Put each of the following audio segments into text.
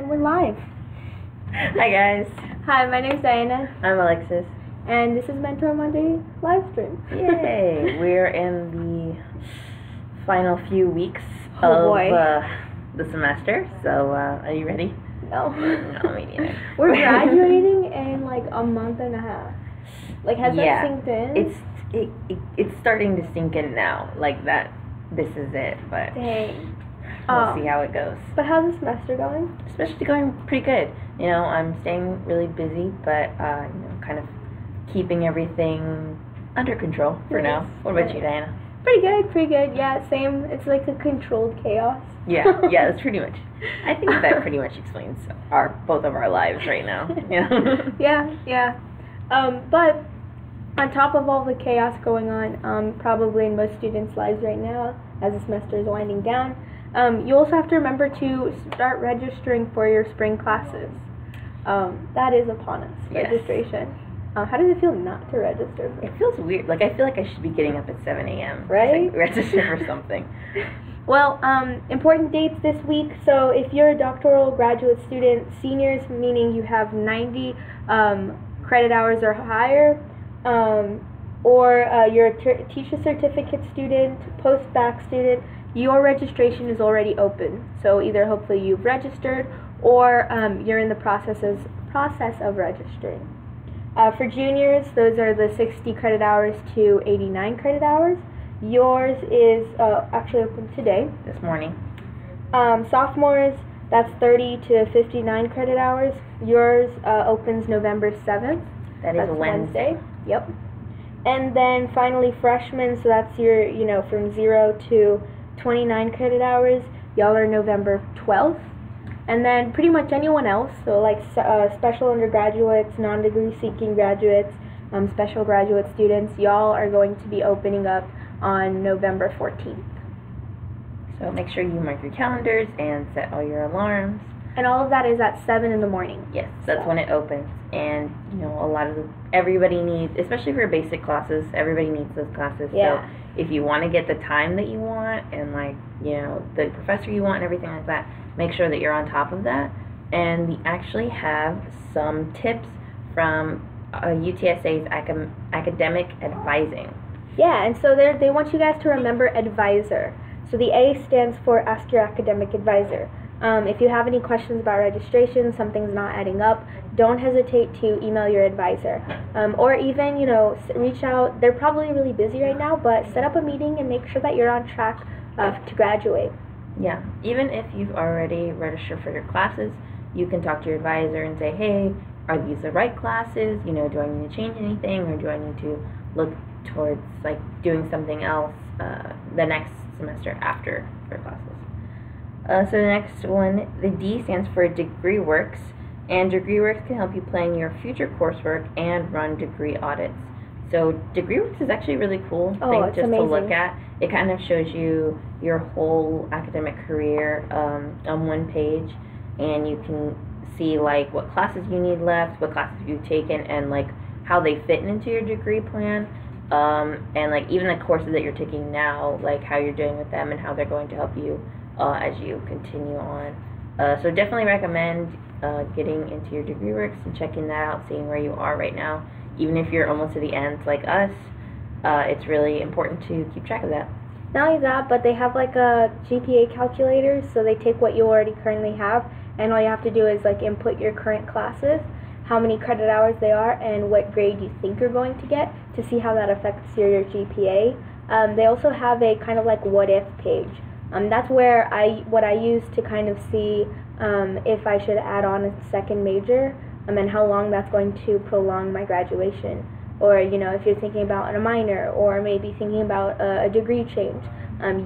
And we're live. Hi guys. Hi, my name's Diana. I'm Alexis. And this is MentorMonday live stream. Yay! We're in the final few weeks Oh, of boy. The semester. So, are you ready? No. No, me neither. We're graduating in like a month and a half. Like, has Yeah. that sinked in? It's starting to sink in now. Like that. This is it. But Dang. we'll see how it goes. But how's the semester going? Especially going pretty good. You know, I'm staying really busy, but kind of keeping everything under control for now. What about you, Diana? Pretty good. Yeah, same. It's like a controlled chaos. Yeah, that's pretty much. I think that pretty much explains both of our lives right now. Yeah. Yeah. But on top of all the chaos going on, probably in most students' lives right now, as the semester is winding down, you also have to remember to start registering for your spring classes. That is upon us, Yes. registration. How does it feel not to register? It feels weird. Like, I feel like I should be getting up at 7 a.m. Right? to register for something. Well, important dates this week. So if you're a doctoral graduate student, seniors, meaning you have 90 credit hours or higher, or you're a teacher certificate student, post-bac student, your registration is already open. So either hopefully you've registered or you're in the process of registering. For juniors, those are the 60 credit hours to 89 credit hours. Yours is actually open today. This morning. Sophomores, that's 30 to 59 credit hours. Yours opens November 7th. That is a Wednesday. Yep. And then finally freshmen, so that's your, from 0 to 29 credit hours. Y'all are November 12th. And then pretty much anyone else, so like special undergraduates, non-degree seeking graduates, special graduate students, y'all are going to be opening up on November 14th. So make sure you mark your calendars and set all your alarms. And all of that is at 7 in the morning. Yes, that's when it opens. And, everybody needs, especially for basic classes, everybody needs those classes. Yeah. So if you want to get the time that you want and, the professor you want and everything like that, make sure that you're on top of that. And we actually have some tips from UTSA's academic advising. Yeah, and so they want you guys to remember advisor. So the A stands for Ask Your Academic Advisor. If you have any questions about registration, something's not adding up, don't hesitate to email your advisor. Or even, reach out. They're probably really busy right now, but set up a meeting and make sure that you're on track to graduate. Yeah, even if you've already registered for your classes, you can talk to your advisor and say, hey, are these the right classes? Do I need to change anything, or do I need to look towards doing something else the next semester after your classes? So the next one, the D stands for DegreeWorks, and DegreeWorks can help you plan your future coursework and run degree audits. So DegreeWorks is actually a really cool thing just amazing. to look at. It kind of shows you your whole academic career on one page, and you can see what classes you need left, what classes you've taken, and how they fit into your degree plan. And even the courses that you're taking now, how you're doing with them and how they're going to help you as you continue on. So definitely recommend getting into your DegreeWorks and checking that out, seeing where you are right now. Even if you're almost to the end like us, it's really important to keep track of that. Not only that, but they have a GPA calculator, so they take what you already currently have, and all you have to do is input your current classes, how many credit hours they are, and what grade you think you're going to get to see how that affects your GPA. They also have a kind of what if page. That's where what I use to kind of see if I should add on a second major, and how long that's going to prolong my graduation. Or, if you're thinking about a minor, or maybe thinking about a degree change.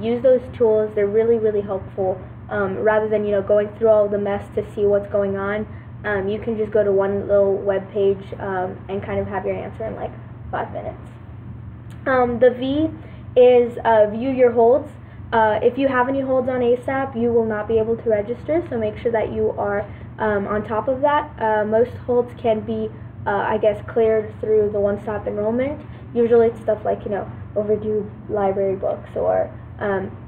Use those tools. They're really, really helpful. Rather than, going through all the mess to see what's going on, you can just go to one little web page and kind of have your answer in 5 minutes. The V is view your holds. If you have any holds on ASAP, you will not be able to register, so make sure that you are on top of that. Most holds can be cleared through the one-stop enrollment. Usually it's stuff like, overdue library books or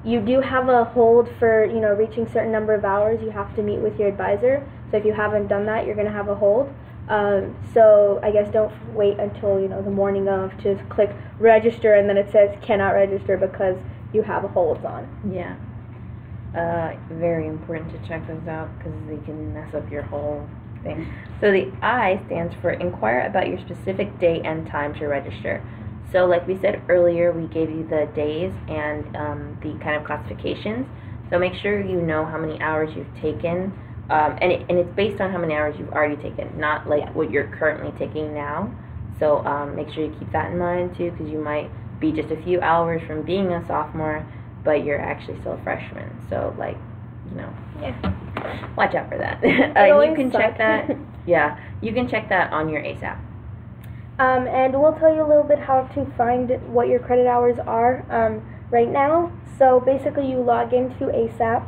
You do have a hold for, reaching certain number of hours. You have to meet with your advisor. So if you haven't done that, you're going to have a hold. So I guess don't wait until, the morning of to click register and then it says cannot register because you have a hold on. Yeah. Very important to check those out because they can mess up your whole thing. So the I stands for inquire about your specific day and time to register. So like we said earlier, we gave you the days and the kind of classifications. So make sure you know how many hours you've taken, and it's based on how many hours you've already taken, not like what you're currently taking now. So make sure you keep that in mind too, because you might be just a few hours from being a sophomore, but you're actually still a freshman. So like, watch out for that. You can check that. Yeah, you can check that on your ASAP. And we'll tell you a little bit how to find what your credit hours are right now. So basically you log into ASAP,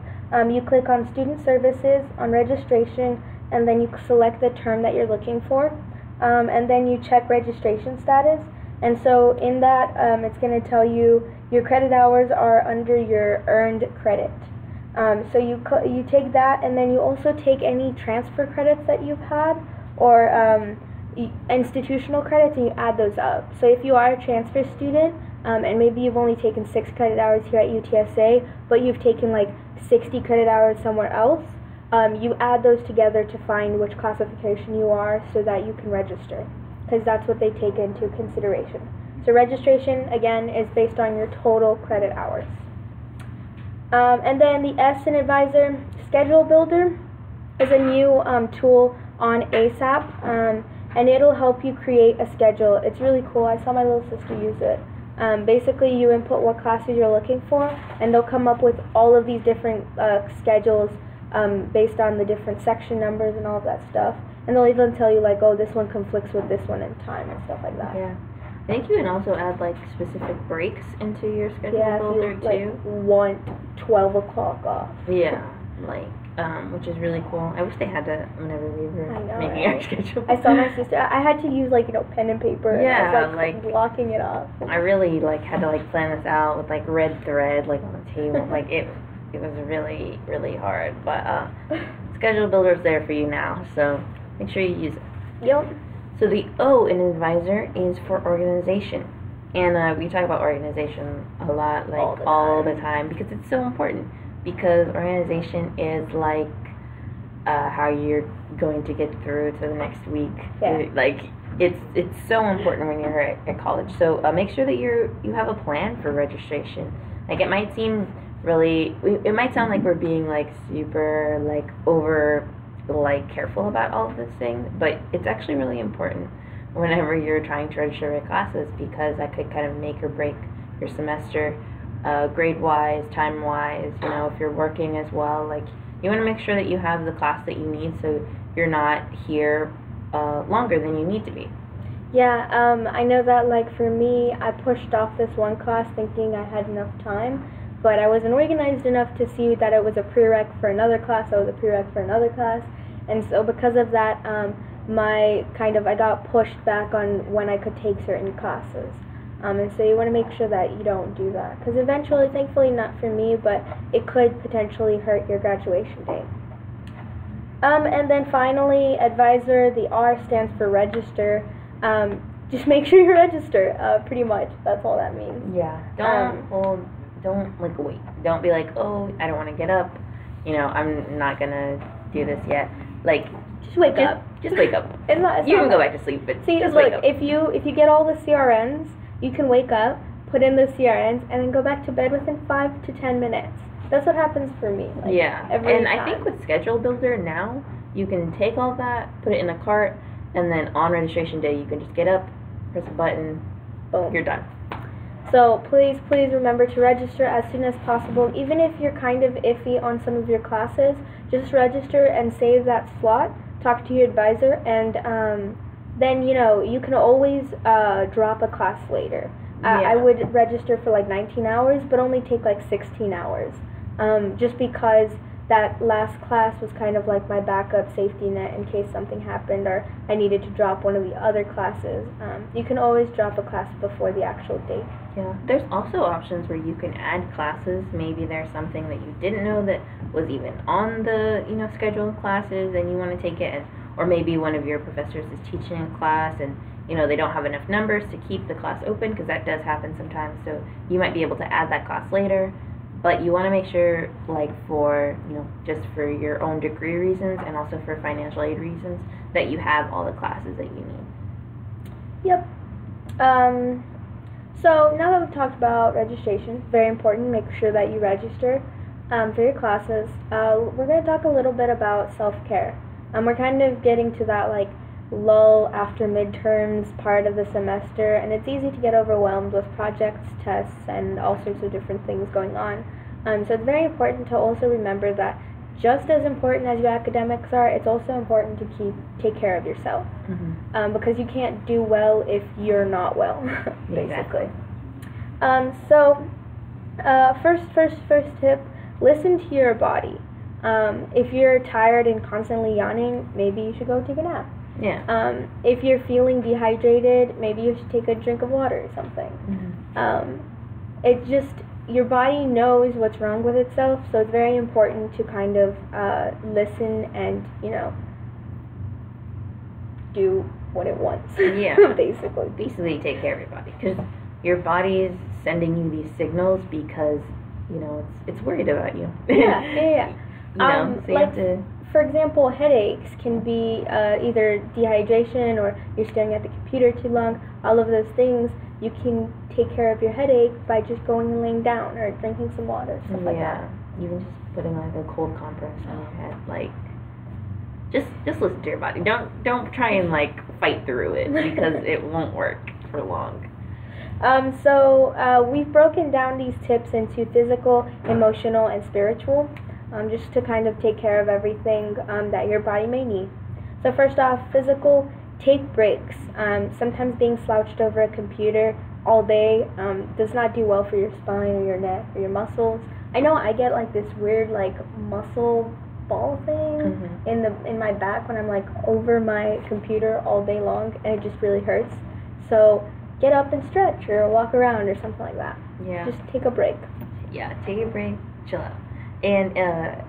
you click on Student Services, on Registration, and then you select the term that you're looking for, and then you check registration status. And so in that, it's going to tell you your credit hours are under your earned credit. So you take that, and then you also take any transfer credits that you've had, or institutional credits, and you add those up. So if you are a transfer student, and maybe you've only taken 6 credit hours here at UTSA, but you've taken like 60 credit hours somewhere else, you add those together to find which classification you are so that you can register, because that's what they take into consideration. So registration, again, is based on your total credit hours. And then the S in Advisor, Schedule Builder, is a new tool on ASAP, and it'll help you create a schedule. It's really cool. I saw my little sister use it. Basically, you input what classes you're looking for, and they'll come up with all of these different schedules based on the different section numbers and all of that stuff. And they'll even tell you, like, oh, this one conflicts with this one in time and stuff like that. Yeah. I think you can also add, like, specific breaks into your schedule builder, too. Like, want 12 o'clock off. Yeah, like, which is really cool. I wish they had that whenever we were making our schedule. I saw my sister. I had to use, like, pen and paper. Yeah, and I was, like blocking it off. I really, had to, plan this out with, red thread, on the table. It was really, really hard. But schedule builder's there for you now, so make sure you use it. Yep. So the O in Advisor is for organization. And we talk about organization a lot, all the time, because it's so important. Because organization is how you're going to get through to the next week. Yeah. It's so important when you're at college. So make sure that you have a plan for registration. It might seem it might sound like we're being super over careful about all of this thing, but it's actually really important whenever you're trying to register your classes, because that could kind of make or break your semester, grade-wise, time-wise. If you're working as well, you want to make sure that you have the class that you need, so you're not here longer than you need to be. Yeah, I know that for me, I pushed off this one class thinking I had enough time, but I wasn't organized enough to see that it was a prereq for another class, I and so because of that, I got pushed back on when I could take certain classes. And so you want to make sure that you don't do that, because eventually, thankfully not for me, but it could potentially hurt your graduation date. And then finally, Advisor, the R stands for register. Just make sure you register, pretty much. That's all that means. Yeah. Don't wait. Don't be oh, I don't want to get up. I'm not going to do this yet. Just wake up. Just wake up. It's you can go back to sleep, but see, just wake up. If you get all the CRNs, you can wake up, put in those CRNs, and then go back to bed within 5 to 10 minutes. That's what happens for me. Every time. I think with Schedule Builder now, you can take all that, put it in a cart, and then on registration day, you can just get up, press a button, boom, you're done. So please remember to register as soon as possible. Even if you're kind of iffy on some of your classes, just register and save that slot. Talk to your advisor, and then you can always drop a class later. I would register for 19 hours, but only take 16 hours, just because that last class was kind of my backup safety net in case something happened or I needed to drop one of the other classes. You can always drop a class before the actual date. Yeah, there's also options where you can add classes. Maybe there's something that you didn't know that was even on the schedule of classes, and you want to take it, or maybe one of your professors is teaching a class, and they don't have enough numbers to keep the class open, because that does happen sometimes. So you might be able to add that class later, but you want to make sure, like for just for your own degree reasons and also for financial aid reasons, that you have all the classes that you need. Yep. So now that we've talked about registration, very important, make sure that you register for your classes. We're going to talk a little bit about self-care. We're kind of getting to that like lull after midterms part of the semester, and it's easy to get overwhelmed with projects, tests, and all sorts of different things going on. So it's very important to also remember that just as important as your academics are, it's also important to take care of yourself. Mm-hmm. Because you can't do well if you're not well, basically. Exactly. So first tip, listen to your body. If you're tired and constantly yawning, maybe you should go take a nap. Yeah. If you're feeling dehydrated, maybe you should take a drink of water or something. Mm-hmm. It just, your body knows what's wrong with itself, so it's very important to kind of listen and, do what it wants. Yeah. Basically take care of your body, because your body is sending you these signals because, it's worried about you. Yeah. So you have to... For example, headaches can be either dehydration or you're staring at the computer too long. All of those things, you can take care of your headache by just going and laying down or drinking some water, stuff like that. Even just putting like a cold compress on your head, like just listen to your body. Don't try and like fight through it, because it won't work for long. So we've broken down these tips into physical, emotional, and spiritual. Just to kind of take care of everything that your body may need. So first off, physical, take breaks. Sometimes being slouched over a computer all day does not do well for your spine or your neck or your muscles. I know I get like this weird like muscle ball thing in my back when I'm like over my computer all day long, and it just really hurts. So get up and stretch or walk around or something like that. Yeah. Just take a break. Yeah, take a break, chill out. And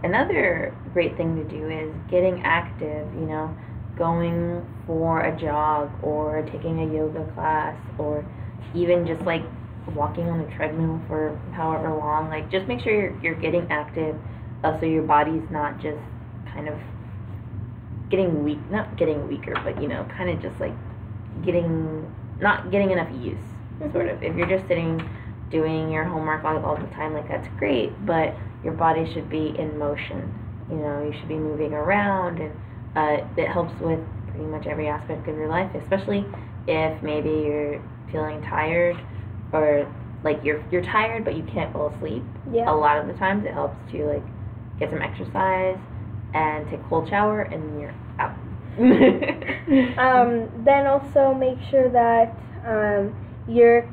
another great thing to do is getting active, going for a jog or taking a yoga class, or even just like walking on the treadmill for however long. Like, just make sure you're getting active, so your body's not just kind of getting weak, not getting weaker, but kind of just like not getting enough use, sort of. If you're just sitting doing your homework all the time, like, that's great, but your body should be in motion. You should be moving around, and it helps with pretty much every aspect of your life, especially if maybe you're feeling tired, or like you're tired but you can't fall asleep. Yeah. A lot of the times it helps to like get some exercise and take a cold shower, and you're out. Then also make sure that you're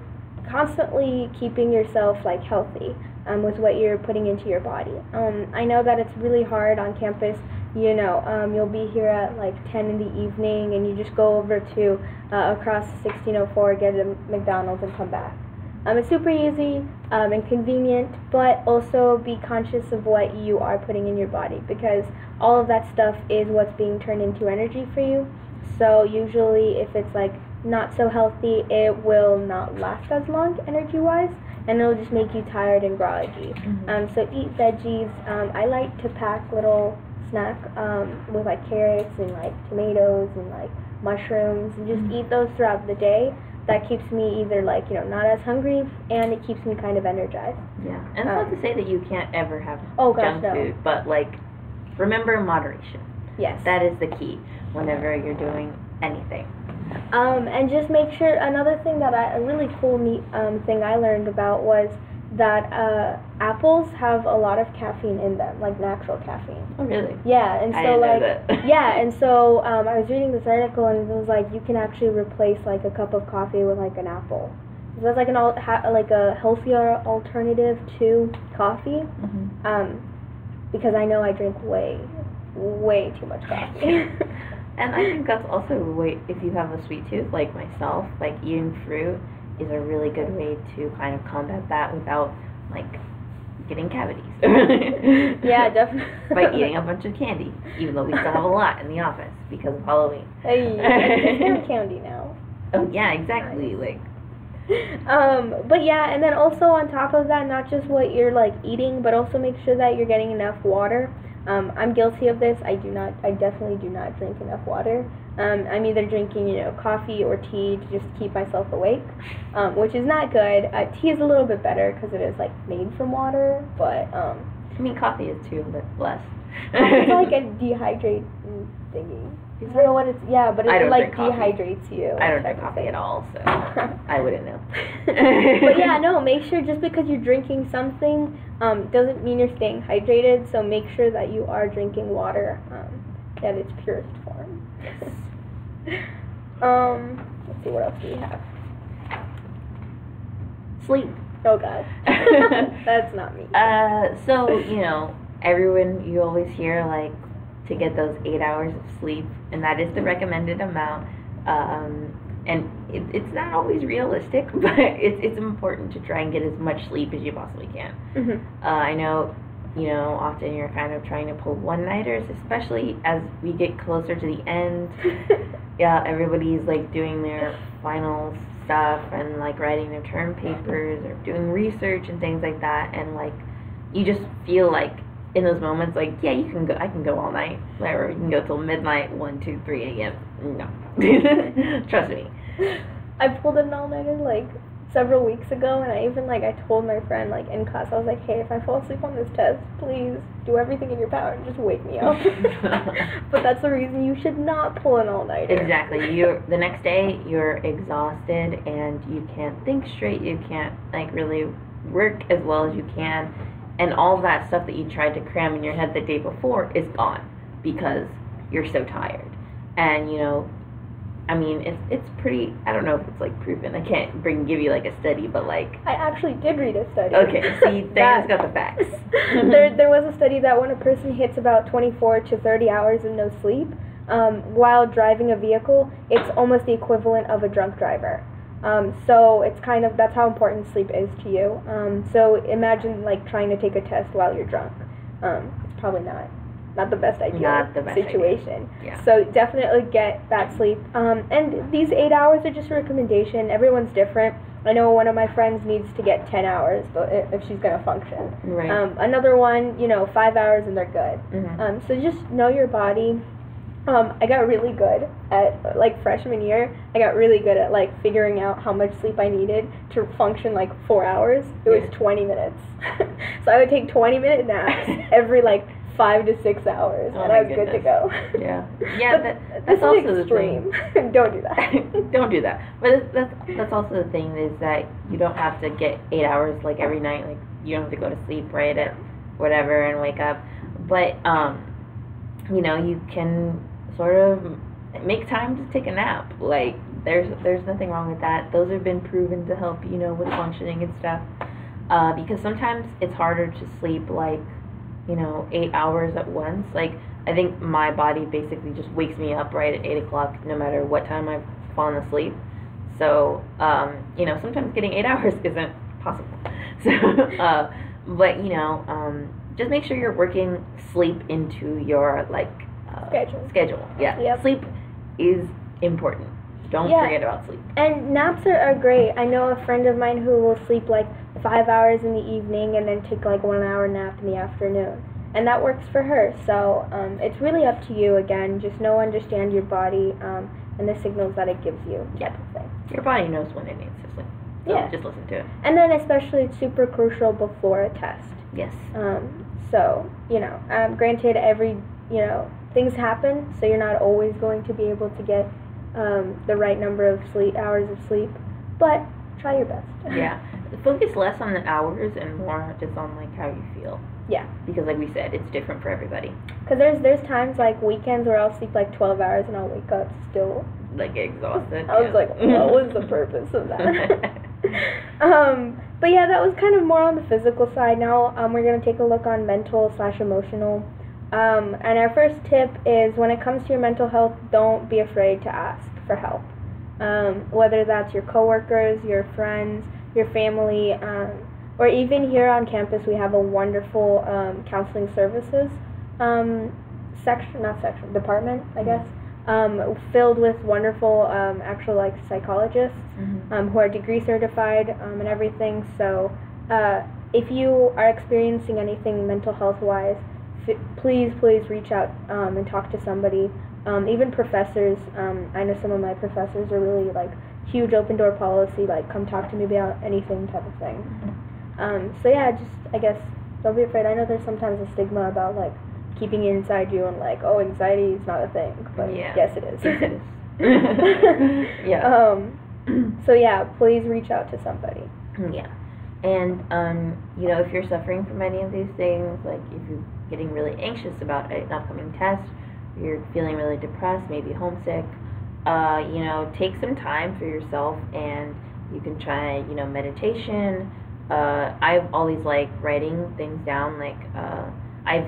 constantly keeping yourself like healthy with what you're putting into your body. I know that it's really hard on campus. You'll be here at like 10 in the evening, and you just go over to across 1604, get a McDonald's, and come back. It's super easy and convenient, but also be conscious of what you are putting in your body, because all of that stuff is what's being turned into energy for you. So usually if it's like not so healthy, it will not last as long energy-wise, and it'll just make you tired and groggy. So eat veggies. I like to pack little snack with like carrots and like tomatoes and like mushrooms, and just eat those throughout the day. That keeps me either like, not as hungry, and it keeps me kind of energized. Yeah, and it's not to say that you can't ever have junk food, but like, remember moderation. Yes. That is the key whenever you're doing anything. And just make sure, another thing that a really cool neat thing I learned about was that apples have a lot of caffeine in them, like natural caffeine. Oh, really? Yeah, and so I didn't know that. Yeah, and so I was reading this article, and it was like you can actually replace like a cup of coffee with like an apple. So that's like like a healthier alternative to coffee. Because I know I drink way too much coffee. And I think that's also if you have a sweet tooth, like myself, like eating fruit is a really good way to kind of combat that without like getting cavities. Yeah, definitely. By eating a bunch of candy, even though we still have a lot in the office because of Halloween. Hey, I have candy now. Oh yeah, exactly. Nice. But yeah, and then also on top of that, not just what you're like eating, but also make sure that you're getting enough water. I'm guilty of this. I definitely do not drink enough water. I'm either drinking, coffee or tea to just keep myself awake, which is not good. Tea is a little bit better because it is like made from water, but I mean, coffee is too, but less. It's like a dehydrate thingy. I don't know what it's, but it like dehydrates you. I don't drink coffee at all, so I wouldn't know. But yeah, no, make sure just because you're drinking something doesn't mean you're staying hydrated, so make sure that you are drinking water at its purest form. Yes. Let's see, what else do we have? Sleep. Oh God. That's not me. So, everyone, you always hear like to get those 8 hours of sleep, and that is the recommended amount. And it's not always realistic, but it's important to try and get as much sleep as you possibly can. Mm-hmm. I know, often you're kind of trying to pull one-nighters, especially as we get closer to the end. Yeah, everybody's like doing their final stuff and like writing their term papers or doing research and things like that, and like you just feel like in those moments, like, yeah, I can go all night, whatever, you can go till midnight, 1, 2, 3 a.m. No. Trust me. I pulled an all-nighter, like, several weeks ago, and I told my friend, like, in class, I was like, hey, if I fall asleep on this test, please do everything in your power and just wake me up. But that's the reason you should not pull an all-nighter. Exactly. The next day, you're exhausted, and you can't think straight, you can't, like, really work as well as you can. And all that stuff that you tried to cram in your head the day before is gone because you're so tired. And, I mean, it's pretty, I don't know if it's, like, proven. I can't give you, like, a study, but, like... I actually did read a study. Okay, see, Diana's got the facts. There was a study that when a person hits about 24 to 30 hours of no sleep, while driving a vehicle, it's almost the equivalent of a drunk driver. So it's kind of, that's how important sleep is to you. So imagine like trying to take a test while you're drunk. It's probably not the best idea situation. Yeah. So definitely get that sleep. And these 8 hours are just a recommendation. Everyone's different. I know one of my friends needs to get 10 hours, but if she's going to function. Right. Another one, 5 hours and they're good. Mm-hmm. So just know your body. I got really good at, like, freshman year, I got really good at, like, figuring out how much sleep I needed to function, like, 4 hours. It was 20 minutes. So I would take 20-minute naps every, like, 5 to 6 hours, and I was good to go. Yeah. Yeah, that's also extreme. The thing. Don't do that. Don't do that. But that's also the thing, is that you don't have to get 8 hours, like, every night. Like, you don't have to go to sleep right at whatever and wake up. But, you can sort of make time to take a nap. Like, there's nothing wrong with that. Those have been proven to help, with functioning and stuff. Because sometimes it's harder to sleep, like, 8 hours at once. Like, I think my body basically just wakes me up right at 8 o'clock, no matter what time I've fallen asleep. So, sometimes getting 8 hours isn't possible. So, but, just make sure you're working sleep into your, like, schedule. Yeah. Yep. Sleep is important. Don't forget about sleep. And naps are great. I know a friend of mine who will sleep like 5 hours in the evening and then take like 1 hour nap in the afternoon. And that works for her. So it's really up to you. Again, just understand your body and the signals that it gives you. Yeah. Your body knows when it needs to sleep. So just listen to it. And then especially it's super crucial before a test. Yes. So, granted things happen, so you're not always going to be able to get the right number of hours of sleep, but try your best. Yeah. Focus less on the hours and more just on, like, how you feel. Yeah. Because, like we said, it's different for everybody. Because there's times, like, weekends where I'll sleep, like, 12 hours and I'll wake up still... like, exhausted. I was like, what was the purpose of that? But yeah, that was kind of more on the physical side. Now we're going to take a look on mental/emotional. And our first tip is when it comes to your mental health, don't be afraid to ask for help. whether that's your coworkers, your friends, your family, or even here on campus we have a wonderful counseling services department, I guess, filled with wonderful actual like psychologists who are degree certified and everything. So if you are experiencing anything mental health wise, please reach out and talk to somebody. Even professors, I know some of my professors are really like huge open door policy, like come talk to me about anything type of thing. So yeah, just I guess don't be afraid. I know there's sometimes a stigma about like keeping it inside you and like, oh, anxiety is not a thing, but yes it is. Yes, it is. Yeah. So yeah, please reach out to somebody. Yeah. And you know, if you're suffering from any of these things, like if you're getting really anxious about an upcoming test, you're feeling really depressed, maybe homesick, you know, take some time for yourself, and you can try, you know, meditation. I've always liked writing things down. Like I've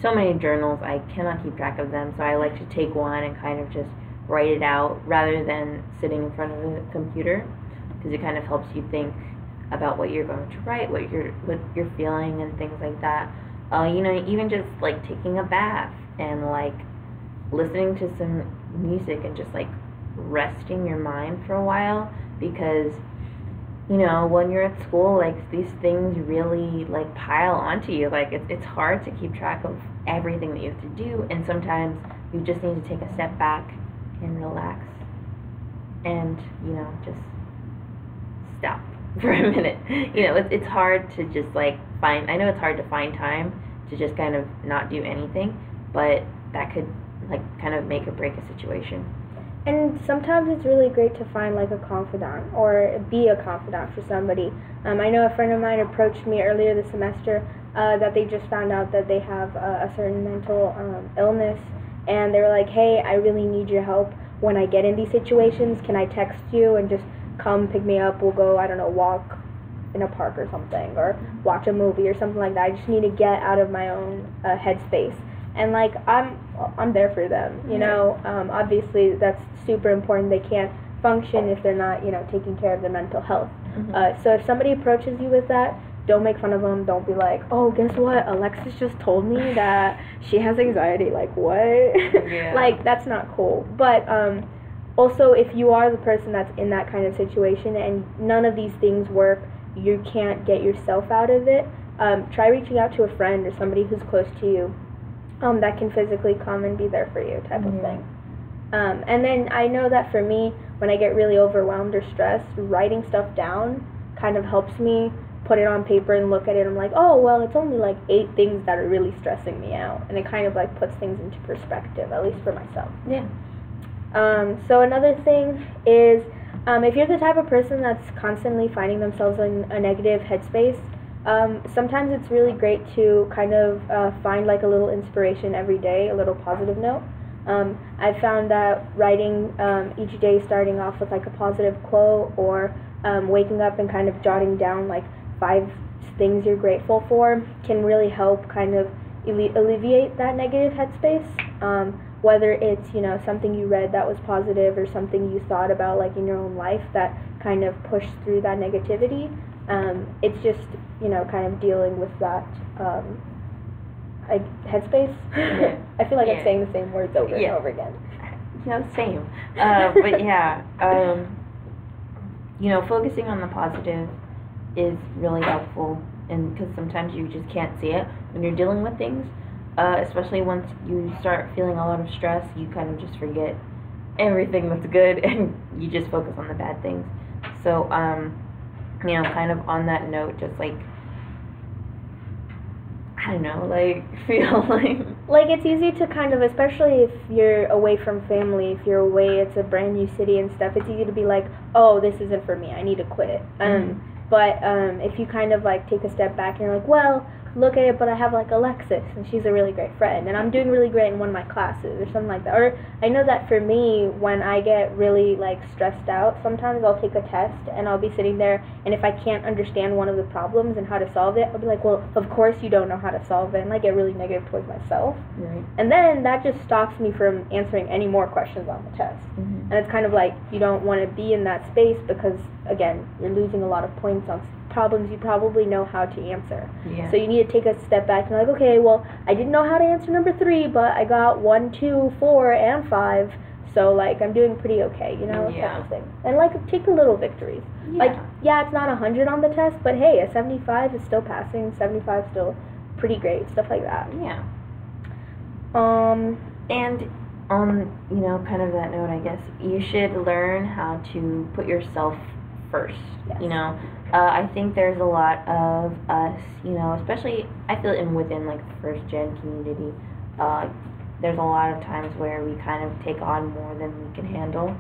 so many journals, I cannot keep track of them, so I like to take one and kind of just write it out rather than sitting in front of a computer, because it kind of helps you think about what you're going to write, what you're feeling, and things like that. You know, even just like taking a bath and like listening to some music and just like resting your mind for a while, because you know, when you're at school, like these things really like pile onto you. Like it's hard to keep track of everything that you have to do, and sometimes you just need to take a step back and relax and, you know, just stop for a minute. You know, it's hard to just like I know it's hard to find time to just kind of not do anything, but that could like kind of make or break a situation. And sometimes it's really great to find like a confidant or be a confidant for somebody. I know a friend of mine approached me earlier this semester that they just found out that they have a certain mental illness, and they were like, hey, I really need your help when I get in these situations. Can I text you and just come pick me up? We'll go, I don't know, walk in a park or something, or watch a movie or something like that. I just need to get out of my own headspace. And like I'm there for them, you know. Obviously that's super important. They can't function if they're not, you know, taking care of their mental health. So if somebody approaches you with that, don't make fun of them. Don't be like, oh, guess what? Alexis just told me that she has anxiety. Like what? Yeah. Like that's not cool. But also, if you are the person that's in that kind of situation and none of these things work, you can't get yourself out of it. Try reaching out to a friend or somebody who's close to you. That can physically come and be there for you type of thing. And then I know that for me, when I get really overwhelmed or stressed, writing stuff down kind of helps me put it on paper and look at it. I'm like, oh, well, it's only like 8 things that are really stressing me out. And it kind of like puts things into perspective, at least for myself. Yeah. So another thing is, if you're the type of person that's constantly finding themselves in a negative headspace, sometimes it's really great to kind of find like a little inspiration every day, a little positive note. I found that writing each day, starting off with like a positive quote, or waking up and kind of jotting down like 5 things you're grateful for, can really help kind of alleviate that negative headspace. Whether it's, you know, something you read that was positive, or something you thought about like in your own life that kind of pushed through that negativity. It's just, you know, kind of dealing with that headspace. Yeah. I feel like I'm saying the same words over and over again. You know, same. But yeah, you know, focusing on the positive is really helpful, and because sometimes you just can't see it when you're dealing with things, especially once you start feeling a lot of stress, you kind of just forget everything that's good and you just focus on the bad things. So, you know, kind of on that note, just like, I don't know, like, feel like it's easy to kind of, especially if you're away from family, if you're away, it's a brand new city and stuff, it's easy to be like, oh, this isn't for me, I need to quit. But if you kind of like take a step back and you're like, well, look at it, but I have like Alexis, and she's a really great friend, and I'm doing really great in one of my classes or something like that. Or I know that for me, when I get really like stressed out, sometimes I'll take a test and I'll be sitting there, and if I can't understand one of the problems and how to solve it, I'll be like, well, of course you don't know how to solve it, and I get really negative towards myself. Right. And then that just stops me from answering any more questions on the test. Mm-hmm. And it's kind of like you don't want to be in that space because, again, you're losing a lot of points on problems you probably know how to answer. Yeah. So you need to take a step back and like, okay, well, I didn't know how to answer number 3, but I got 1, 2, 4, and 5. So, like, I'm doing pretty okay, you know, type of thing. And, like, take the little victories. Yeah. Like, yeah, it's not 100 on the test, but, hey, a 75 is still passing, 75 is still pretty great, stuff like that. Yeah. And on, you know, kind of that note, I guess, you should learn how to put yourself first, Yes. you know. I think there's a lot of us, you know, especially, I feel within, like, the first-gen community, there's a lot of times where we kind of take on more than we can handle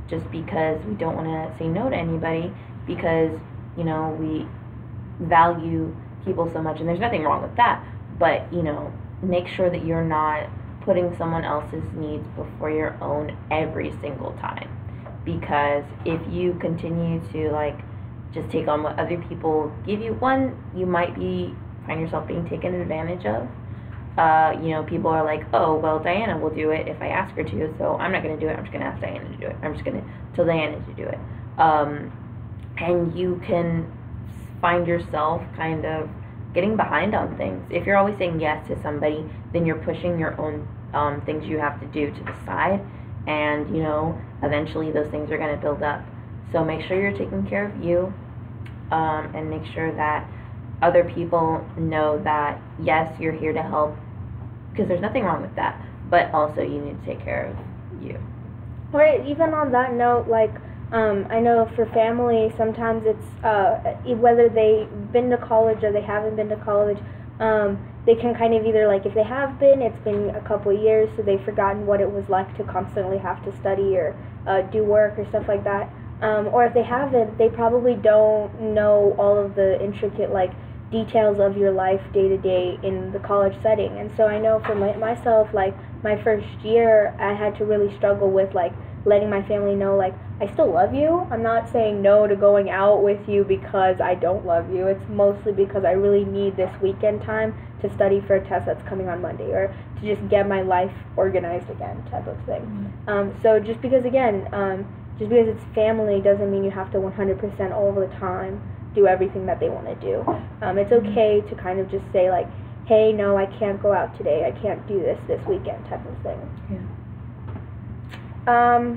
just because we don't want to say no to anybody because, you know, we value people so much, and there's nothing wrong with that, but, you know, make sure that you're not putting someone else's needs before your own every single time, because if you continue to, like, just take on what other people give you, one, you might find yourself being taken advantage of. You know, people are like, oh, well, Diana will do it if I ask her to, so I'm not going to do it, I'm just going to ask Diana to do it. I'm just going to tell Diana to do it. And you can find yourself kind of getting behind on things. If you're always saying yes to somebody, then you're pushing your own things you have to do to the side, and, you know, eventually those things are going to build up. So make sure you're taking care of you, and make sure that other people know that, yes, you're here to help, because there's nothing wrong with that, but also you need to take care of you. Or even on that note, like, I know for family, sometimes it's, whether they've been to college or they haven't been to college, they can kind of either, like, if they have been, it's been a couple of years, so they've forgotten what it was like to constantly have to study or do work or stuff like that. Or if they haven't, they probably don't know all of the intricate, like, details of your life day to day in the college setting. And so I know for myself, like, my first year, I had to really struggle with, like, letting my family know, like, I still love you. I'm not saying no to going out with you because I don't love you. It's mostly because I really need this weekend time to study for a test that's coming on Monday, or to just get my life organized again, type of thing. So just because, again, just because it's family doesn't mean you have to 100% all the time do everything that they want to do. It's okay to kind of just say, like, hey, no, I can't go out today, I can't do this weekend, type of thing. Yeah.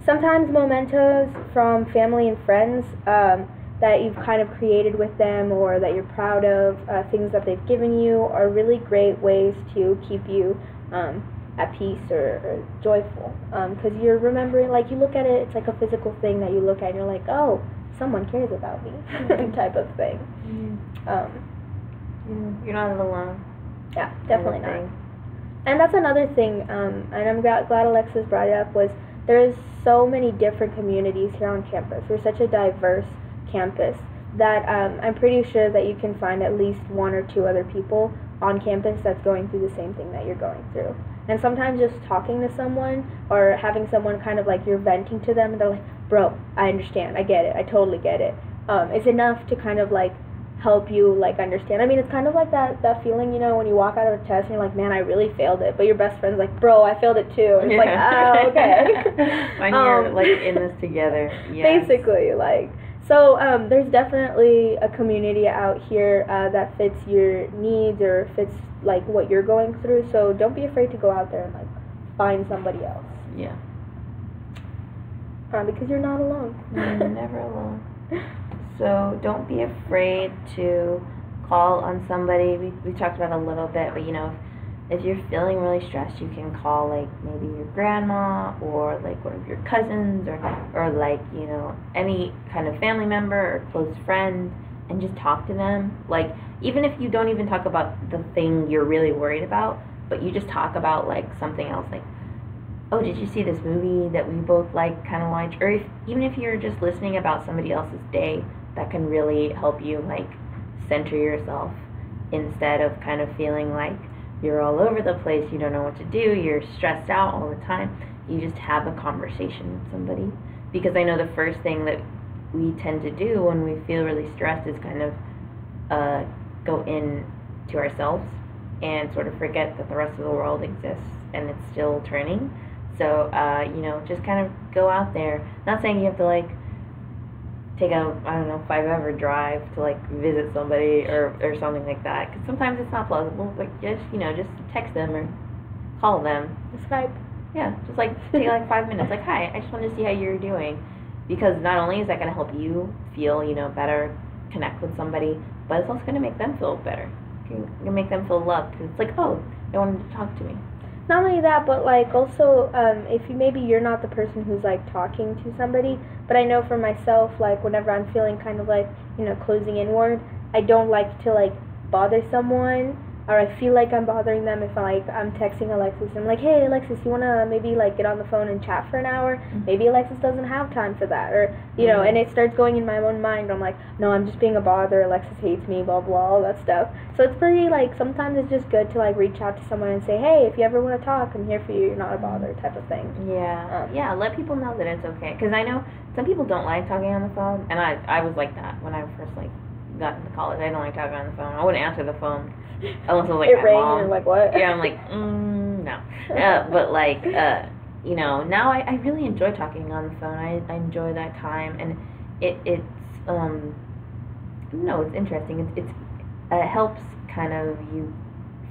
Sometimes mementos from family and friends that you've kind of created with them, or that you're proud of, things that they've given you, are really great ways to keep you at peace or joyful, because you're remembering, like, you look at it, it's like a physical thing that you look at and you're like, oh, someone cares about me, type of thing. You're not alone. Yeah, definitely not. And that's another thing, and I'm glad Alexis brought it up, was there's so many different communities here on campus. We're such a diverse campus that I'm pretty sure that you can find at least 1 or 2 other people on campus that's going through the same thing that you're going through. And sometimes just talking to someone, or having someone kind of like you're venting to them, and they're like, bro, I understand, I get it, I totally get it. It's enough to kind of like help you, like, understand. I mean, it's kind of like that feeling, you know, when you walk out of a test and you're like, man, I really failed it, but your best friend's like, bro, I failed it too. And it's like, oh, okay. When you're, like, in this together. Yes. Basically, like, so there's definitely a community out here that fits your needs, or fits, like, what you're going through, so don't be afraid to go out there and, like, find somebody else. Yeah. Because you're not alone. You're never alone. So don't be afraid to call on somebody. We talked about it a little bit, but, you know, if you're feeling really stressed, you can call, like, maybe your grandma, or, like, one of your cousins, or like, you know, any kind of family member or close friend, and just talk to them. Like, even if you don't even talk about the thing you're really worried about, but you just talk about, like, something else, like, oh, did you see this movie that we both, like, kind of liked? Or even if you're just listening about somebody else's day, that can really help you, like, center yourself. instead of kind of feeling like you're all over the place, you don't know what to do, you're stressed out all the time. You just have a conversation with somebody. Because I know the first thing that we tend to do when we feel really stressed is kind of go in to ourselves and sort of forget that the rest of the world exists and it's still turning. So, just kind of go out there. Not saying you have to, like, take a, 5-hour drive to, like, visit somebody or something like that. Because sometimes it's not plausible. But just text them or call them. Skype. Yeah, just, like, take, like, 5 minutes. Like, hi, I just wanted to see how you're doing. Because not only is that going to help you feel, better, connect with somebody, but it's also going to make them feel better. You're going to make them feel loved. Because it's like, oh, they wanted to talk to me. Not only that, but like also, if you're not the person who's like talking to somebody, but I know for myself, like whenever I'm feeling kind of like, closing inward, I don't like to like bother someone, or I feel like I'm bothering them if I'm texting Alexis. I'm like, hey Alexis, you wanna maybe like get on the phone and chat for an hour? Mm-hmm. Maybe Alexis doesn't have time for that, or mm-hmm. And it starts going in my own mind. I'm like, no, I'm just being a bother. Alexis hates me, blah blah, all that stuff. So it's pretty like sometimes it's just good to like reach out to someone and say, hey, if you ever want to talk, I'm here for you. You're not a bother, type of thing. Yeah, let people know that it's okay. Because I know some people don't like talking on the phone, and I was like that when I first like got into college. I don't like talking on the phone. I wouldn't answer the phone. Unless it was like it my rang mom. And you're like, what? Yeah, I'm like, no. But like, now I really enjoy talking on the phone. I enjoy that time, and it's interesting. It helps kind of you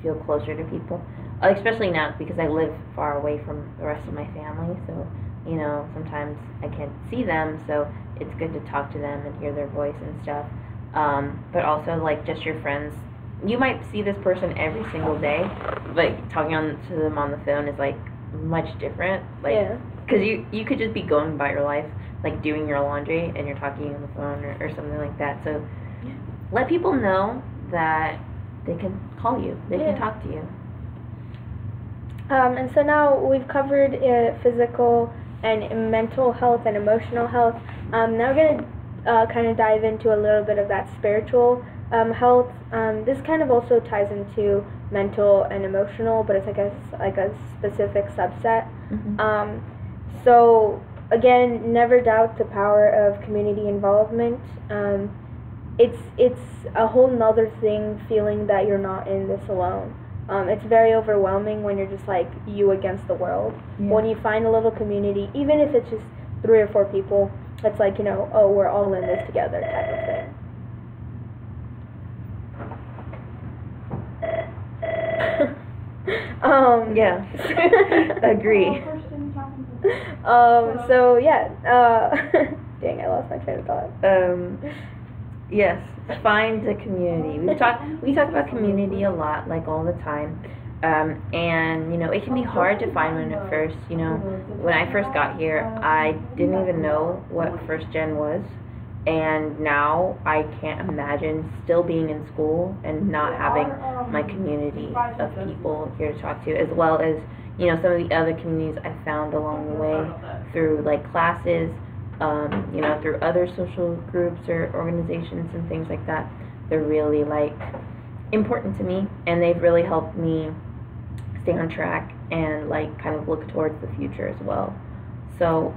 feel closer to people, especially now because I live far away from the rest of my family. So sometimes I can't see them, so it's good to talk to them and hear their voice and stuff. But also like just your friends. You might see this person every single day, but talking to them on the phone is like much different. Like, because you could just be going by your life, like doing your laundry, and you're talking on the phone or something like that. So let people know that they can call you, they can talk to you. And so now we've covered physical and mental health and emotional health. Now we're gonna kind of dive into a little bit of that spiritual health. This kind of also ties into mental and emotional, but it's like a specific subset. Mm-hmm. So again, never doubt the power of community involvement. It's a whole nother thing feeling that you're not in this alone. It's very overwhelming when you're just like you against the world. Yeah. When you find a little community, even if it's just 3 or 4 people, it's like, oh, we're all in this together type of thing. Yeah. Agree. So yeah. Dang, I lost my train of thought. Yes. Find a community. We talk about community a lot, like all the time. And it can be hard to find one at first. When I first got here, I didn't even know what first gen was. And now I can't imagine still being in school and not having my community of people here to talk to, as well as, some of the other communities I found along the way through like classes, through other social groups or organizations and things like that. They're really like important to me, and they've really helped me stay on track and like kind of look towards the future as well. So,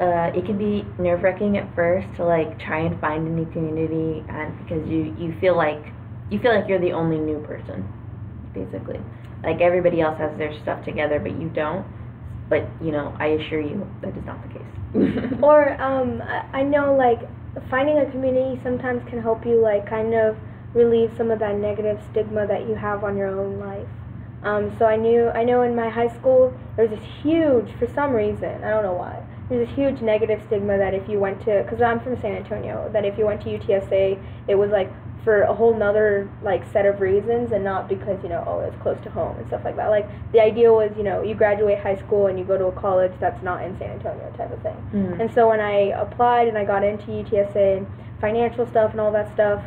it can be nerve-wracking at first to like try and find a new community, and because you feel like you're the only new person, basically. Like everybody else has their stuff together, but you don't. But I assure you that is not the case. Or I know like finding a community sometimes can help you like kind of relieve some of that negative stigma that you have on your own life. So I know in my high school there was this huge, for some reason, I don't know why, there's this huge negative stigma that if you went to, because I'm from San Antonio, that if you went to UTSA, it was like for a whole nother like set of reasons, and not because it's close to home and stuff like that. Like the idea was you graduate high school and you go to a college that's not in San Antonio type of thing. Mm-hmm. And so when I applied and I got into UTSA and financial stuff and all that stuff,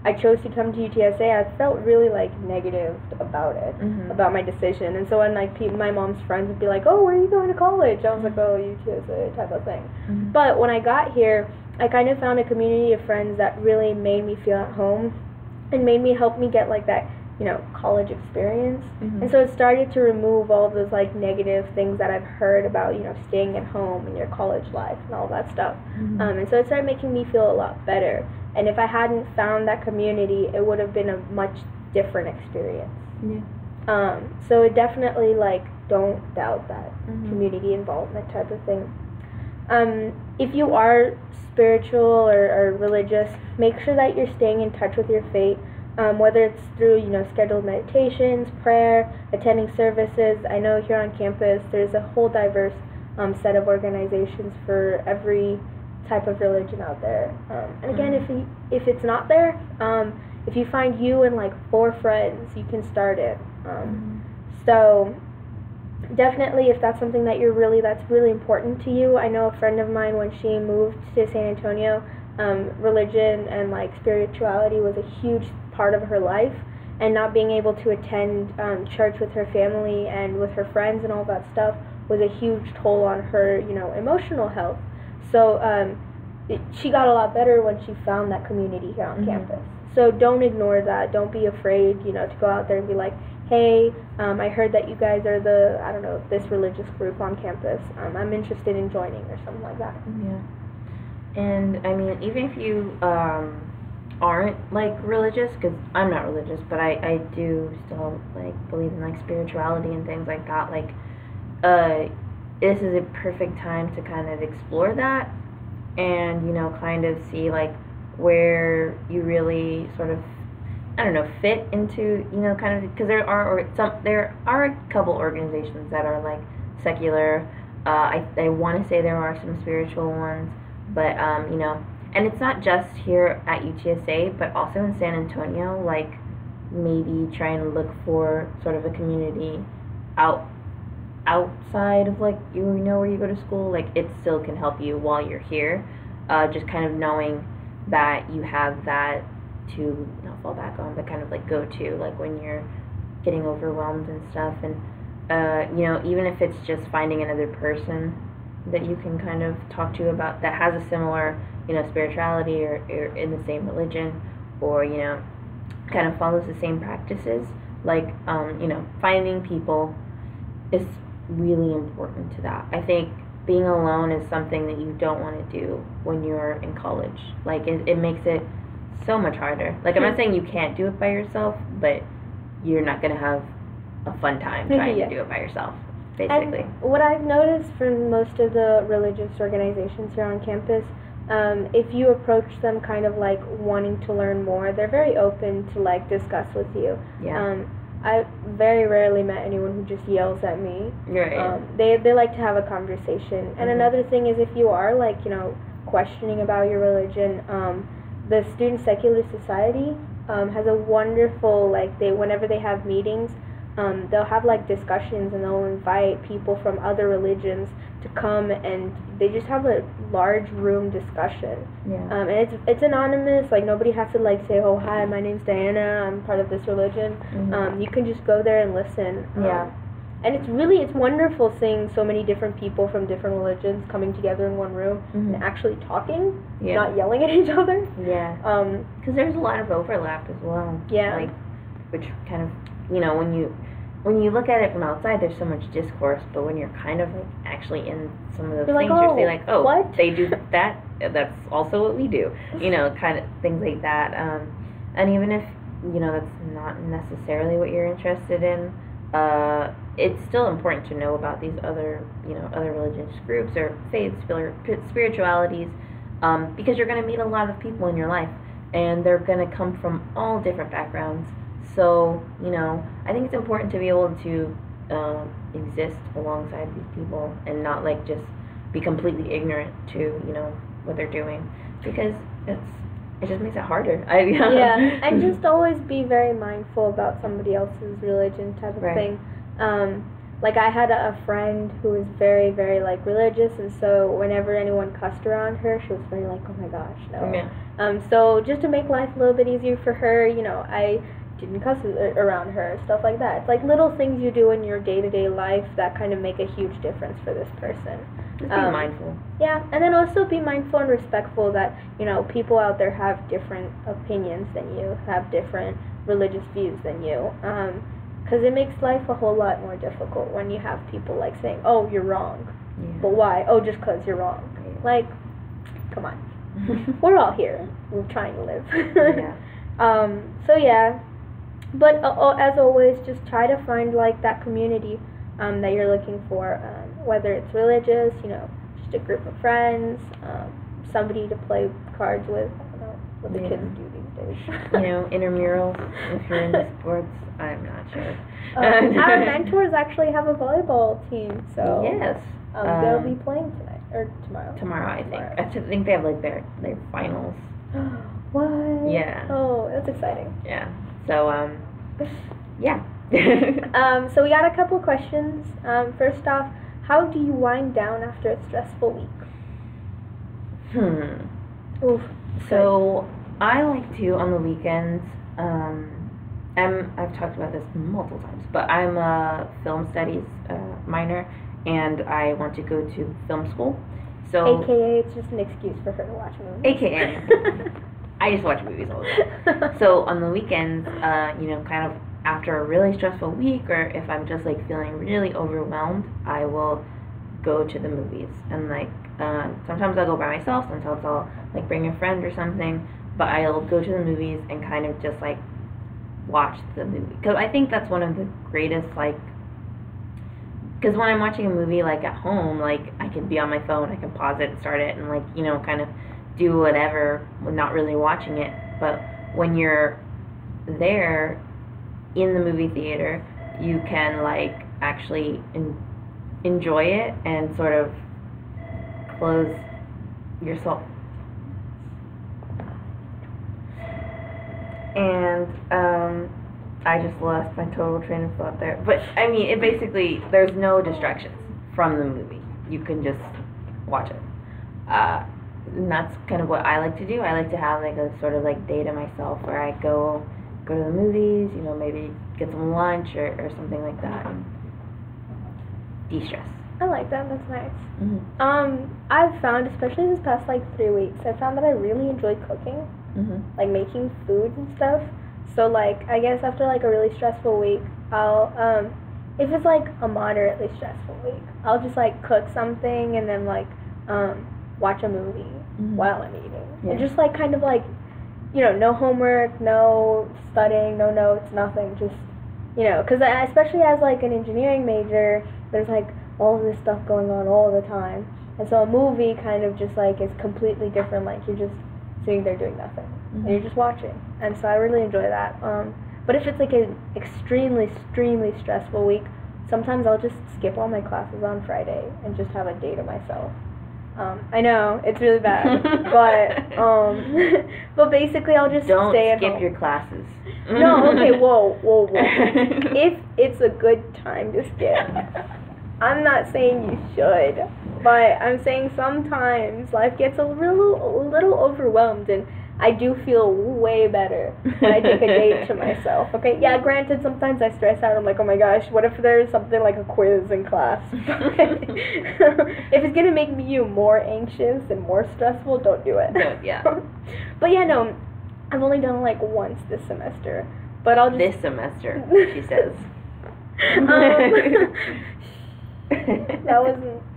I chose to come to UTSA. I felt really like negative about it, mm-hmm. about my decision. And so when like my mom's friends would be like, oh, where are you going to college? I was like, oh, UTSA type of thing. Mm-hmm. But when I got here, I kind of found a community of friends that really made me feel at home. and help me get like that, college experience. Mhm. And so it started to remove all those like negative things that I've heard about, staying at home and your college life and all that stuff. Mhm. And so it started making me feel a lot better. And if I hadn't found that community, it would have been a much different experience. Yeah. So it definitely, like, don't doubt that Mhm. community involvement type of thing. If you are spiritual or religious, make sure that you're staying in touch with your faith, whether it's through, scheduled meditations, prayer, attending services. I know here on campus there's a whole diverse set of organizations for every type of religion out there. And again, if it's not there, if you find you and like 4 friends, you can start it. So definitely, if that's something that that's really important to you. I know a friend of mine, when she moved to San Antonio, religion and like spirituality was a huge part of her life, and not being able to attend church with her family and with her friends and all that stuff was a huge toll on her, emotional health. So she got a lot better when she found that community here on campus. So don't ignore that. Don't be afraid, to go out there and be like, hey, I heard that you guys are this religious group on campus. I'm interested in joining, or something like that. Yeah. And I mean, even if you aren't like religious, because I'm not religious, but I do still like believe in like spirituality and things like that. Like, this is a perfect time to kind of explore that, and kind of see like where you really sort of, I don't know, fit into, kind of, because there are a couple organizations that are like secular. I want to say there are some spiritual ones, but and it's not just here at UTSA, but also in San Antonio. Like, maybe trying to look for sort of a community outside of like where you go to school. Like, it still can help you while you're here. Just kind of knowing that you have that to not fall back on, but kind of like go to, like when you're getting overwhelmed and stuff. And even if it's just finding another person that you can kind of talk to about that has a similar spirituality or in the same religion, or kind of follows the same practices, like finding people is really important to that. I think being alone is something that you don't want to do when you're in college. Like, it makes it so much harder. Like, I'm not saying you can't do it by yourself, but you're not going to have a fun time trying to do it by yourself, basically. And what I've noticed from most of the religious organizations here on campus, if you approach them kind of like wanting to learn more, they're very open to like discuss with you. Yeah. I very rarely met anyone who just yells at me. Right. They like to have a conversation. And another thing is, if you are like, questioning about your religion, the Student Secular Society has a wonderful, like, whenever they have meetings, they'll have like discussions, and they'll invite people from other religions to come, and they just have a large room discussion. Yeah. And it's anonymous. Like, nobody has to like say, oh, hi, my name's Diana, I'm part of this religion. You can just go there and listen. Yeah. And it's wonderful seeing so many different people from different religions coming together in one room and actually talking, not yelling at each other. Yeah. Because there's a lot of overlap as well. Yeah. Like, which kind of, when you look at it from outside, there's so much discourse, but when you're kind of like actually in some of those things, you're saying like, oh, what? They do that. That's also what we do. Kind of things like that. And even if that's not necessarily what you're interested in, it's still important to know about these other religious groups or faiths, spiritualities, because you're going to meet a lot of people in your life, and they're going to come from all different backgrounds. So, I think it's important to be able to exist alongside these people and not like just be completely ignorant to what they're doing, because it just makes it harder. Yeah, and just always be very mindful about somebody else's religion type of thing. Like, I had a friend who was very, very like religious, and so whenever anyone cussed around her, she was very like, oh my gosh, no. Yeah. So just to make life a little bit easier for her, I didn't cuss around her, stuff like that. It's like little things you do in your day-to-day life that kind of make a huge difference for this person. Just be mindful. Yeah, and then also be mindful and respectful that, people out there have different opinions than you, have different religious views than you. Because it makes life a whole lot more difficult when you have people like saying, oh, you're wrong. Yeah. But why? Oh, just because you're wrong. Yeah. Like, come on. We're all here. We're trying to live. Yeah. So yeah. But as always, just try to find like that community that you're looking for, whether it's religious, just a group of friends, somebody to play cards with. I don't know what the kids do these days. Intramurals, if you're into sports. I'm not sure. Our mentors actually have a volleyball team, so yes, they'll be playing tonight or tomorrow. Tomorrow, I think. I think they have like their finals. What? Yeah. Oh, that's exciting. Yeah. So yeah. So we got a couple questions. First off, how do you wind down after a stressful week? Oof. So I like to on the weekends. I've talked about this multiple times, but I'm a film studies minor, and I want to go to film school. So AKA, it's just an excuse for her to watch movies. AKA, I just watch movies all the time. So on the weekends, kind of after a really stressful week, or if I'm just like feeling really overwhelmed, I will go to the movies. And like sometimes I'll go by myself, sometimes I'll like bring a friend or something, but I'll go to the movies and kind of just like watch the movie, because I think that's one of the greatest, like, because when I'm watching a movie like at home, like I can be on my phone, I can pause it and start it and like kind of do whatever, not really watching it. But when you're there in the movie theater, you can like actually enjoy it and sort of close yourself. And I just lost my total train of thought there. But I mean, it basically, there's no distractions from the movie. You can just watch it. And that's kind of what I like to do. I like to have like a sort of like day to myself where I go to the movies, maybe get some lunch or something like that, and de-stress. I like that. That's nice. Mm-hmm. I've found, especially this past like 3 weeks, I found that I really enjoy cooking. Mm-hmm. Like making food and stuff. So like I guess after like a really stressful week, I'll if it's like a moderately stressful week, I'll just like cook something and then like watch a movie while I'm eating. Yeah. And just like kind of like no homework, no studying, no notes, nothing, just because especially as like an engineering major, there's like all of this stuff going on all the time. And so a movie kind of just like is completely different, like you're just sitting there doing nothing, and you're just watching, and so I really enjoy that. But if it's like an extremely stressful week, sometimes I'll just skip all my classes on Friday and just have a day to myself. I know it's really bad, but basically I'll just stay at home. Don't skip your classes. No, okay, whoa. If it's a good time to skip, I'm not saying you should. But I'm saying sometimes life gets a little overwhelmed, and I do feel way better when I take a day to myself. Okay, yeah, granted, sometimes I stress out. I'm like, oh my gosh, what if there's something like a quiz in class? If it's gonna make you more anxious and more stressful, don't do it. Yeah. But yeah, no, I've only done like once this semester. But I'll just this semester, she says.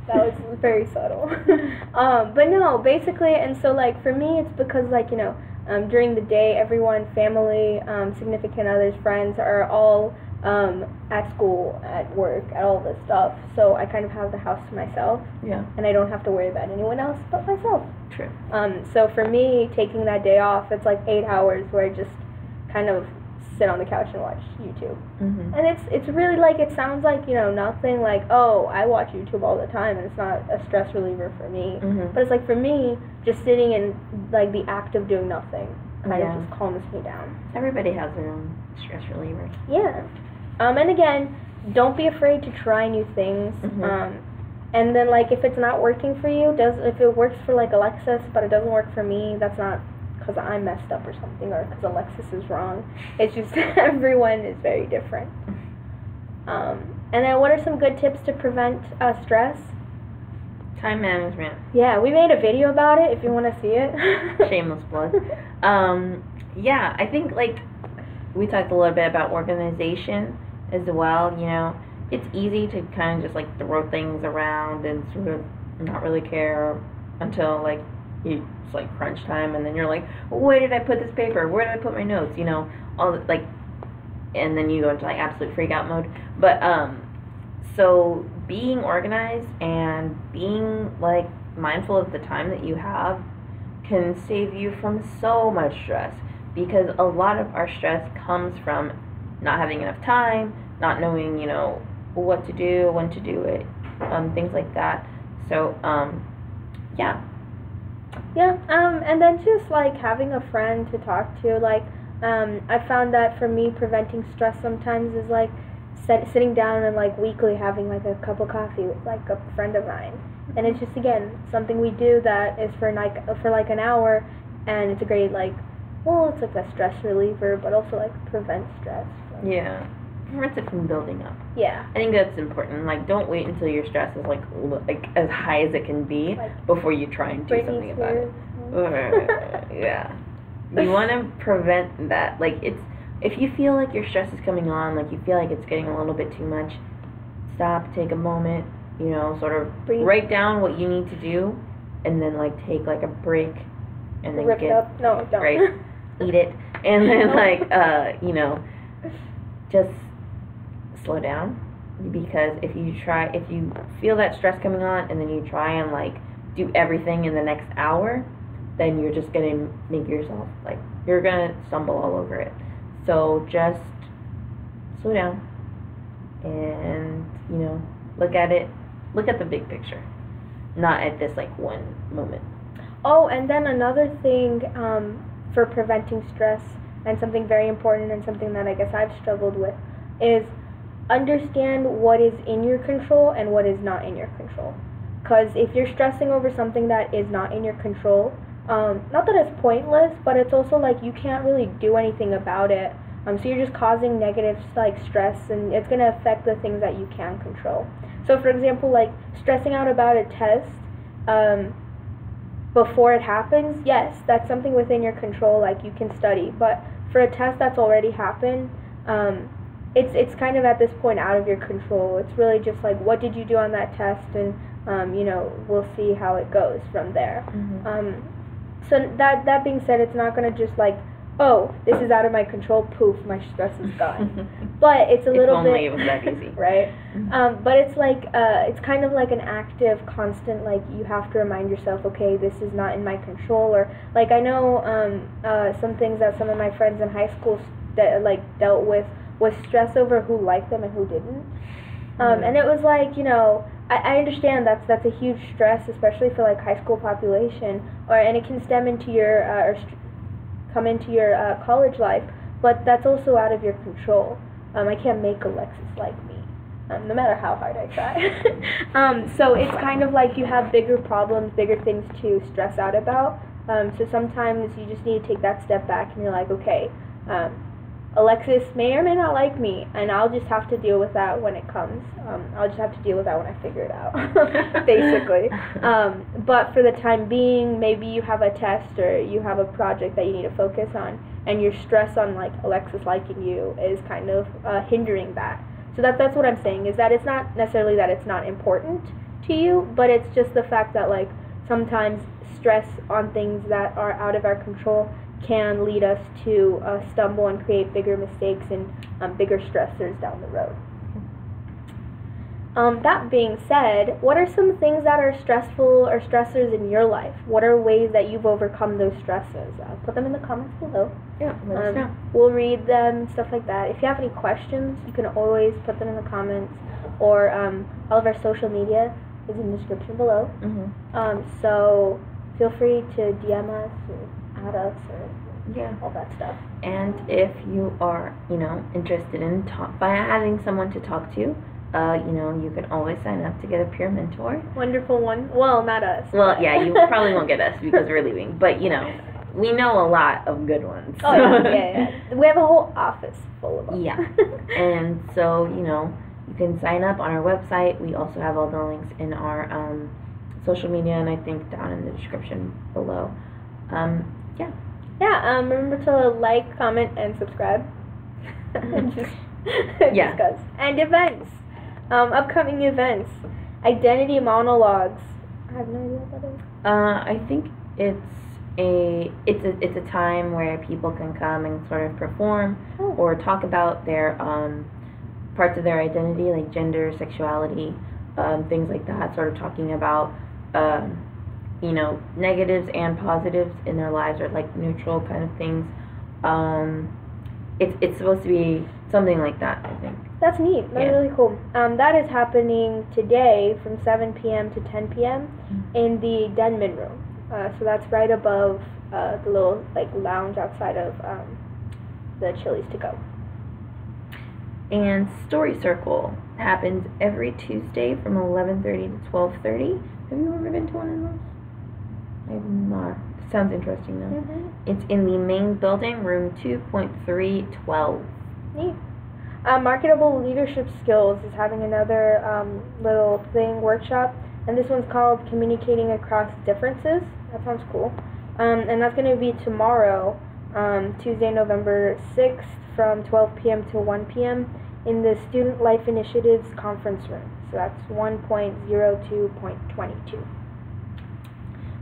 That was very subtle. But no, basically, and so like for me, it's because like during the day, everyone, family, significant others, friends are all at school, at work, at all this stuff. So I kind of have the house to myself. Yeah. And I don't have to worry about anyone else but myself. True. So for me, taking that day off, it's like 8 hours where I just kind of sit on the couch and watch YouTube. Mm-hmm. And it's really like, it sounds like, nothing like, oh, I watch YouTube all the time and it's not a stress reliever for me. Mm-hmm. But it's like, for me, just sitting in like the act of doing nothing kind of just calms me down. Everybody has their own stress reliever. Yeah. And again, don't be afraid to try new things. Mm-hmm. And then like, if it's not working for you, if it works for like Alexis but it doesn't work for me, that's not because I'm messed up or something, or because Alexis is wrong. It's just everyone is very different. And then what are some good tips to prevent stress? Time management. Yeah, we made a video about it if you want to see it. Shameless plug. Yeah, I think like we talked a little bit about organization as well. You know, it's easy to kind of just like throw things around and sort of not really care until like it's like crunch time, and then you're like, where did I put this paper? Where did I put my notes? You know, all the, like, and then you go into like absolute freak out mode. But so being organized and being like mindful of the time that you have can save you from so much stress, because a lot of our stress comes from not having enough time, not knowing, you know, what to do, when to do it, things like that. So yeah. Yeah, and then just like having a friend to talk to, like, I found that for me, preventing stress sometimes is like sitting down and like weekly having like a cup of coffee with like a friend of mine, and it's just again something we do that is for like an hour, and it's a great like, well, it's like a stress reliever, but also like prevents stress. So. Yeah. Prevents it from building up. Yeah. I think that's important. Like, don't wait until your stress is like as high as it can be like, before you try and do something about it. Yeah. You want to prevent that. Like, it's, if you feel like your stress is coming on, like you feel like it's getting a little bit too much, stop, take a moment, you know, sort of write down what you need to do, and then like take like a break, and then rip it up. No, don't. Right, eat it, and then like you know, just slow down, because if you feel that stress coming on and then you try and like do everything in the next hour, then you're just gonna make yourself like, you're gonna stumble all over it. So just slow down and, you know, look at the big picture, not at this like one moment. Oh, and then another thing for preventing stress, and something very important and something that I guess I've struggled with, is understand what is in your control and what is not in your control. Because if you're stressing over something that is not in your control, not that it's pointless, but it's also like you can't really do anything about it. So you're just causing negative like stress, and it's going to affect the things that you can control. So for example, like stressing out about a test before it happens, yes, that's something within your control, like you can study. But for a test that's already happened, it's kind of at this point out of your control. It's really just like, what did you do on that test, and you know, we'll see how it goes from there. Mm-hmm. So that being said, it's not going to just like, oh, this is out of my control, poof, my stress is gone. But it's a little bit... If only it was that easy. Right? But it's like, it's kind of like an active, constant, like, you have to remind yourself, okay, this is not in my control. Or, like, I know some things that some of my friends in high school dealt with was stress over who liked them and who didn't. And it was like, you know, I understand that's a huge stress, especially for like high school population, and it can stem into your come into your college life, but that's also out of your control. I can't make Alexis like me, no matter how hard I try. So it's kind of like you have bigger problems, bigger things to stress out about. So sometimes you just need to take that step back, and you're like, okay, Alexis may or may not like me, and I'll just have to deal with that when it comes. I'll just have to deal with that when I figure it out, basically. But for the time being, maybe you have a test or you have a project that you need to focus on, and your stress on like Alexis liking you is kind of hindering that. So that's what I'm saying, is that it's not necessarily that it's not important to you, but it's just the fact that like sometimes stress on things that are out of our control can lead us to stumble and create bigger mistakes and bigger stressors down the road. That being said, what are some things that are stressful or stressors in your life? What are ways that you've overcome those stresses? Put them in the comments below. Yeah, let us know. We'll read them, stuff like that. If you have any questions, you can always put them in the comments, or all of our social media is in the description below. Mm-hmm. So feel free to DM us or add us or all that stuff. And if you are, you know, interested in by having someone to talk to, you know, you can always sign up to get a peer mentor. Wonderful one. Well, not us. Well, yeah, you probably won't get us because we're leaving. But, you know, we know a lot of good ones. Oh, yeah. We have a whole office full of them. Yeah. And so, you know, you can sign up on our website. We also have all the links in our social media, and I think down in the description below. Yeah. Yeah, remember to like, comment, and subscribe. And just discuss. And events. Upcoming events. Identity monologues. I have no idea what that is. I think it's a time where people can come and sort of perform or talk about their parts of their identity, like gender, sexuality, things like that. Sort of talking about negatives and positives in their lives, or like neutral kind of things. It's supposed to be something like that, I think. That's neat. That's really cool. That is happening today from 7 p.m. to 10 p.m. in the Denman room. So that's right above the little lounge outside of the Chili's to go. And Story Circle happens every Tuesday from 11:30 to 12:30. Have you ever been to one of those? I have not. Sounds interesting though. Mm-hmm. It's in the main building, room 2.312. Neat. Marketable Leadership Skills is having another little workshop, and this one's called Communicating Across Differences. That sounds cool. And that's going to be tomorrow, Tuesday, November 6th, from 12 p.m. to 1 p.m. in the Student Life Initiatives Conference Room. So that's 1.02.22.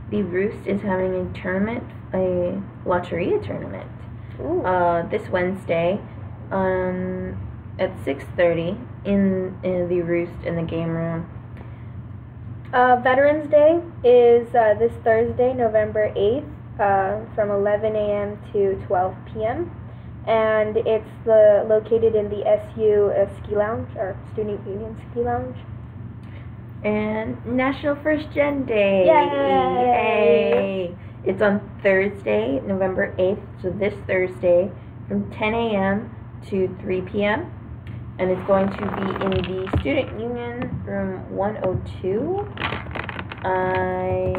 The Roost is having a tournament, a Lotteria tournament, this Wednesday at 6:30 in the Roost in the game room. Veterans Day is this Thursday, November 8th, from 11 a.m. to 12 p.m. And it's located in the SU Ski Lounge, or Student Union Ski Lounge. And National First Gen Day. Yay! It's on Thursday, November 8th, so this Thursday, from 10 a.m. to 3 p.m. And it's going to be in the Student Union room 102. I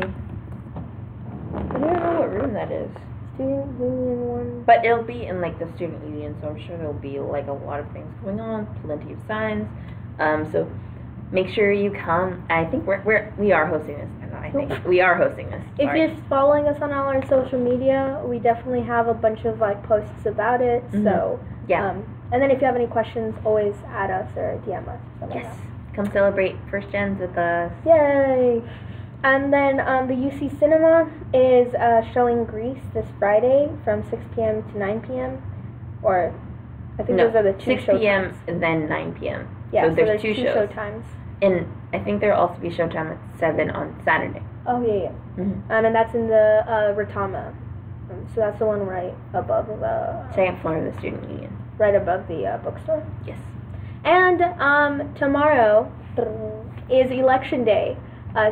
don't know what room that is. Student Union 1. But it'll be in the Student Union, so I'm sure there'll be a lot of things going on, plenty of signs. So make sure you come. I think we are hosting this. We are hosting this. If you're following us on all our social media, we definitely have a bunch of posts about it. Mm-hmm. So and then if you have any questions, always add us or DM us. Yes, come celebrate First Gens with us. Yay! And then the UC Cinema is showing Grease this Friday from 6 p.m. to 9 p.m. Or I think those are the two 6 p.m. and then 9 p.m. Yeah, so there's two shows. Showtimes. And I think there'll also be showtime at 7 on Saturday. Oh, yeah. Mm-hmm. And that's in the Rotama. So that's the one right above the... second floor of the Student Union. Right above the bookstore? Yes. And tomorrow is Election Day.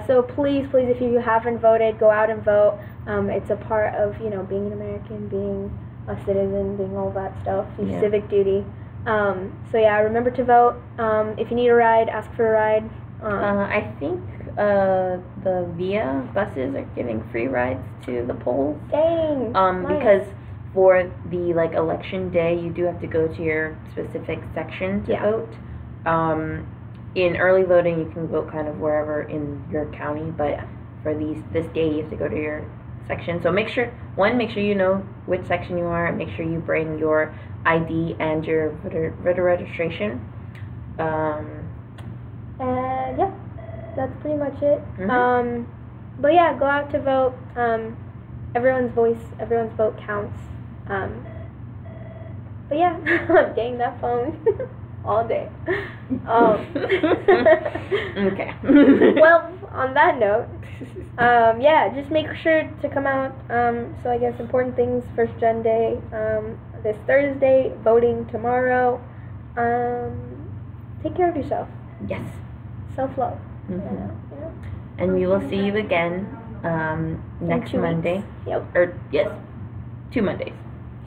So please, if you haven't voted, go out and vote. It's a part of, being an American, being a citizen, being all that stuff, your civic duty. So remember to vote. If you need a ride, ask for a ride. I think the VIA buses are giving free rides to the polls. Dang! Nice. Because for the election day, you do have to go to your specific section to vote. In early voting, you can vote kind of wherever in your county, but for this day, you have to go to your section. So make sure you know which section you are, and make sure you bring your ID and your voter registration. And that's pretty much it. Mm-hmm. But go out to vote. Everyone's vote counts. But dang that phone. All day. Okay. Well, on that note, just make sure to come out. So I guess important things, First Gen Day, this Thursday, voting tomorrow. Take care of yourself. Yes. Self-love. Mm-hmm. And we will see you again next Monday. Yep. 2 Mondays.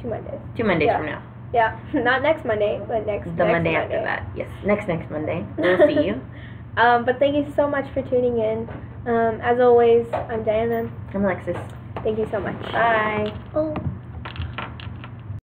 2 Mondays. 2 Mondays from now. Yeah, not next Monday, but next Monday after that. Yes, next Monday. We'll see you. But thank you so much for tuning in. As always, I'm Diana. I'm Alexis. Thank you so much. Bye. Oh.